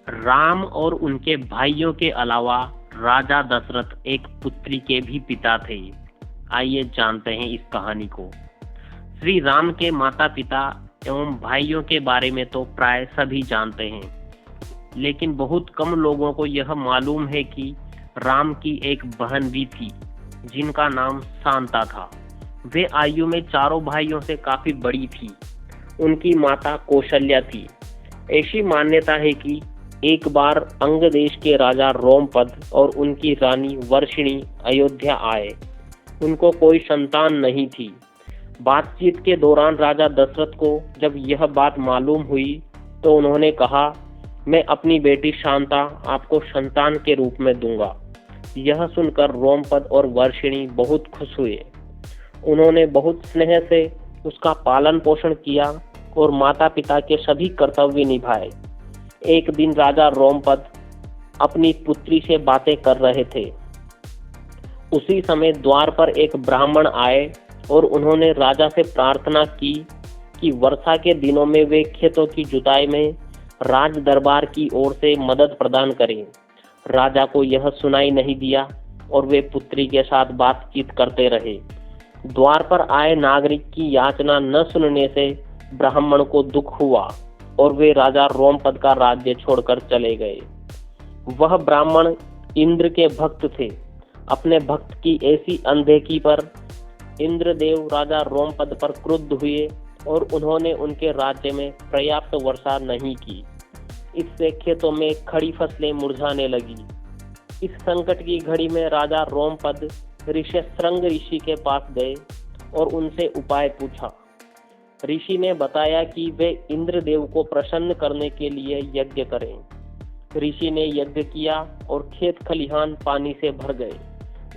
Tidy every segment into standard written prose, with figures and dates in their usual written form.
राम और उनके भाइयों के अलावा राजा दशरथ एक पुत्री के भी पिता थे। आइए जानते हैं इस कहानी को। श्री राम के माता पिता एवं भाइयों के बारे में तो प्राय सभी जानते हैं, लेकिन बहुत कम लोगों को यह मालूम है कि राम की एक बहन भी थी जिनका नाम शांता था। वे आयु में चारों भाइयों से काफी बड़ी थी। उनकी माता कौशल्या थी। ऐसी मान्यता है कि एक बार अंग देश के राजा रोमपद और उनकी रानी वर्षिणी अयोध्या आए। उनको कोई संतान नहीं थी। बातचीत के दौरान राजा दशरथ को जब यह बात मालूम हुई तो उन्होंने कहा, मैं अपनी बेटी शांता आपको संतान के रूप में दूंगा। यह सुनकर रोमपद और वर्षिणी बहुत खुश हुए। उन्होंने बहुत स्नेह से उसका पालन पोषण किया और माता पिता के सभी कर्तव्य निभाए। एक दिन राजा रोमपद अपनी पुत्री से बातें कर रहे थे। उसी समय द्वार पर एक ब्राह्मण आए और उन्होंने राजा से प्रार्थना की कि वर्षा के दिनों में वे खेतों की जुताई में राज दरबार की ओर से मदद प्रदान करें। राजा को यह सुनाई नहीं दिया और वे पुत्री के साथ बातचीत करते रहे। द्वार पर आए नागरिक की याचना न सुनने से ब्राह्मण को दुख हुआ और वे राजा रोमपद का राज्य छोड़कर चले गए। वह ब्राह्मण इंद्र के भक्त थे। अपने भक्त की ऐसी अनदेखी पर इंद्रदेव राजा रोमपद पर क्रुद्ध हुए और उन्होंने उनके राज्य में पर्याप्त वर्षा नहीं की। इससे खेतों में खड़ी फसलें मुरझाने लगी। इस संकट की घड़ी में राजा रोमपद ऋष्यशृंग ऋषि के पास गए और उनसे उपाय पूछा। ऋषि ने बताया कि वे इंद्रदेव को प्रसन्न करने के लिए यज्ञ करें। ऋषि ने यज्ञ किया और खेत खलिहान पानी से भर गए।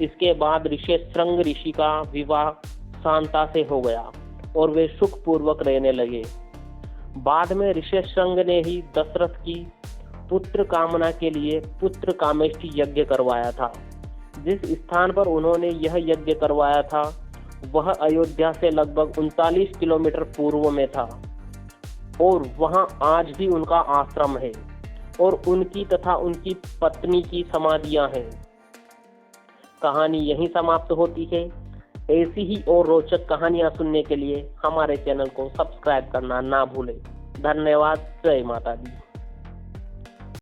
इसके बाद ऋष्यशृंग ऋषि का विवाह शांता से हो गया और वे सुखपूर्वक रहने लगे। बाद में ऋष्यशृंग ने ही दशरथ की पुत्र कामना के लिए पुत्र कामेष्टि यज्ञ करवाया था। जिस स्थान पर उन्होंने यह यज्ञ करवाया था वह अयोध्या से लगभग 39 किलोमीटर पूर्व में था और वहां आज भी उनका आश्रम है और उनकी तथा उनकी पत्नी की समाधियां हैं। कहानी यहीं समाप्त होती है। ऐसी ही और रोचक कहानियां सुनने के लिए हमारे चैनल को सब्सक्राइब करना ना भूलें। धन्यवाद। जय माता दी।